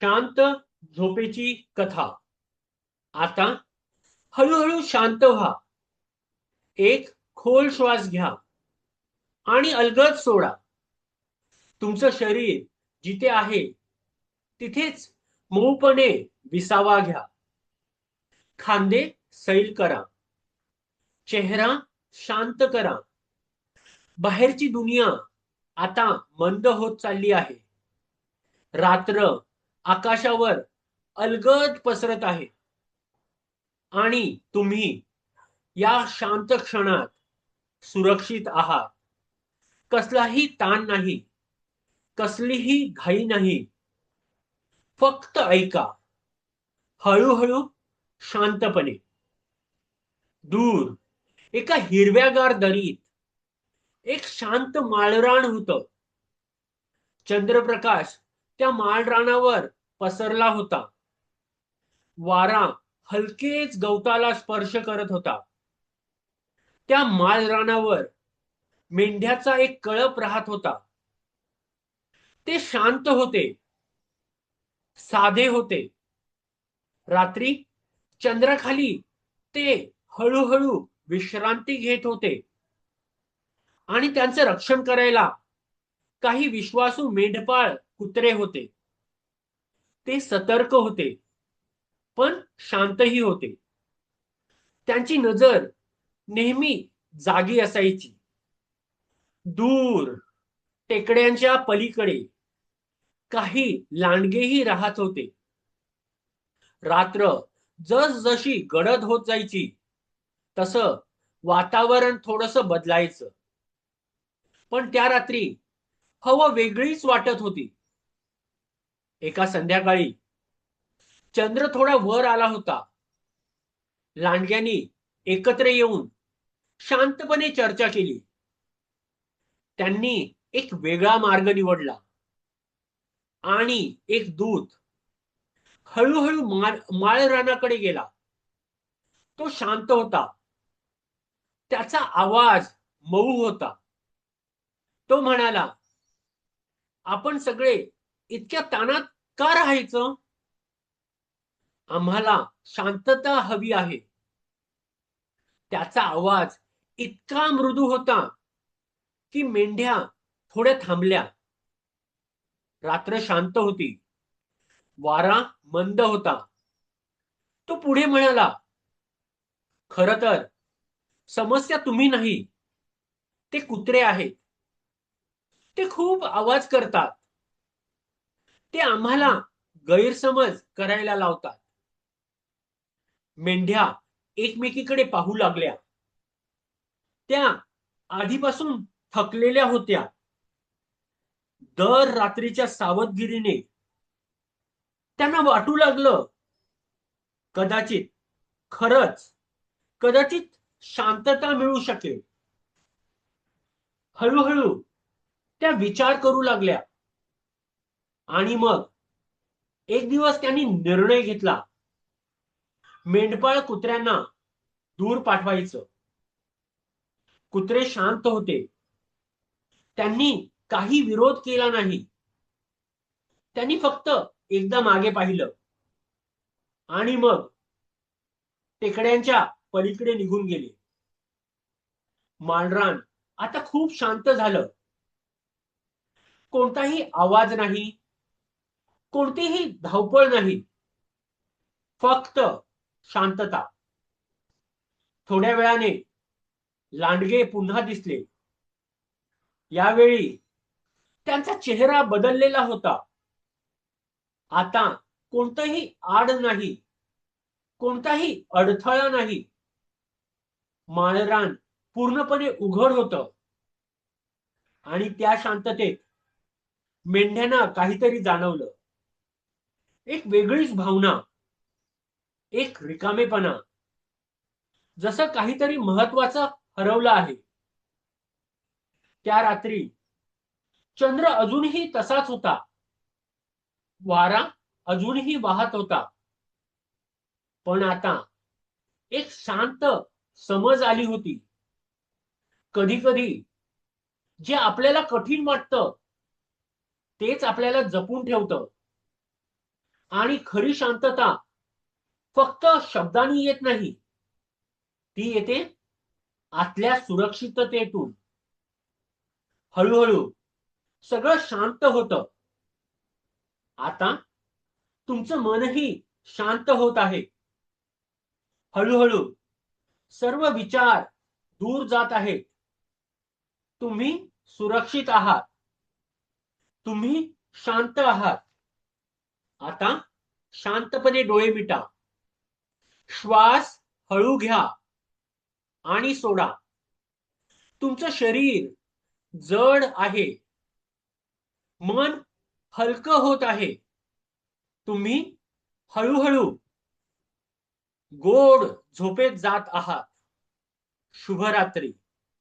शांत झोपेची कथा. आता हळूहळू शांत व्हा. एक खोल श्वास घ्या आणि अलगद सोडा. तुमचं शरीर जिथे आहे तिथेच मऊपणे विसावा घ्या. खांदे सैल करा. चेहरा शांत करा. बाहेरची दुनिया आता मंद होत चालली आहे. रात्र आकाशावर अलगद पसरत आहे आणि तुम्ही या शांत क्षणात सुरक्षित आहात. कसलाही ताण नाही, कसलीही घाई नाही. फक्त ऐका. हळूहळू, शांतपणे. दूर एका हिरव्यागार दरीत एक शांत माळरान होतं. चंद्रप्रकाश त्या माळरानावर पसरला होता. वारा हलकेच गवताला स्पर्श करत होता. त्या माळरानावर मेंढ्याचा एक कळप राहत होता. ते शांत होते, साधे होते. रात्री चंद्राखाली ते हळूहळू विश्रांती घेत होते आणि त्यांचं रक्षण करायला काही विश्वासू मेंढपाळ कुत्रे होते. ते सतर्क होते, पण शांतही होते. त्यांची नजर नेहमी जागी असायची. दूर टेकड्यांच्या पलीकडे काही लांडगेही राहत होते. रात्र जसजशी गडद होत जायची तसं वातावरण थोडंसं बदलायचं. पण त्या रात्री हवा वेगळीच वाटत होती. एका संध्याकाळी चंद्र थोडा वर आला होता. लांडग्यांनी एकत्र येऊन शांतपणे चर्चा केली. त्यांनी एक वेगळा मार्ग निवडला आणि एक दूत हळूहळू माळरानाकडे गेला. तो शांत होता. त्याचा आवाज मऊ होता. तो म्हणाला, आपण सगळे इतक्या ताणात का राहायचं? आम्हाला शांतता हवी आहे. त्याचा आवाज इतका मृदू होता की मेंढ्या थोड्या थांबल्या. रात्र शांत होती. वारा मंद होता. तो पुढे म्हणाला, खरं तर समस्या तुम्ही नाही, ते कुत्रे आहेत. ते खूप आवाज करतात. ते आम्हाला गैरसमज करायला लावतात. मेंढ्या एकमेकीकडे पाहू लागल्या. त्या आधीपासून थकलेल्या होत्या. दर रात्रीच्या सावधगिरीने त्यांना वाटू लागलं, कदाचित, खरंच, कदाचित शांतता मिळू शकेल. हळूहळू त्या विचार करू लागल्या आणि मग एक दिवस त्यांनी निर्णय घेतला. मेंढपाळ कुत्र्यांना दूर पाठवायचं. कुत्रे शांत होते. त्यांनी काही विरोध केला नाही. त्यांनी फक्त एकदा मागे पाहिलं आणि मग टेकड्यांच्या पलीकडे निघून गेले. माळरान आता खूप शांत झालं. कोणताही आवाज नाही, कोणतीही धावपळ नाही. फक्त शांतता. थोड्या वेळाने लांडगे पुन्हा दिसले. यावेळी त्यांचा चेहरा बदललेला होता. आता कोणतंही आड नाही, कोणताही अडथळा नाही. माळरान पूर्णपणे उघड होतं आणि त्या शांततेत मेंढ्यांना काहीतरी जाणवलं. एक वेगळीच भावना, एक रिकामेपणा, जसं काहीतरी महत्वाचं हरवलं आहे. त्या रात्री चंद्र अजूनही तसाच होता. वारा अजूनही वाहत होता. पण आता एक शांत समज आली होती. कधी कधी जे आपल्याला कठीण वाटतं तेच आपल्याला जपून ठेवतं. आणि खरी शांतता फक्त शब्दांनी येत नाही, ती येते आतल्या सुरक्षिततेतून. हळूहळू सगळं शांत होतं. आता तुमचं मनही शांत होत आहे. हळूहळू सर्व विचार दूर जात आहेत. तुम्ही सुरक्षित आहात. तुम्ही शांत आहात. आता शांतपणे डोळे मिटा. श्वास हळू घ्या आणि सोडा. तुमचं शरीर जड आहे. मन हलकं होत आहे. तुम्ही हळूहळू गोड झोपेत जात आहात. शुभरात्री.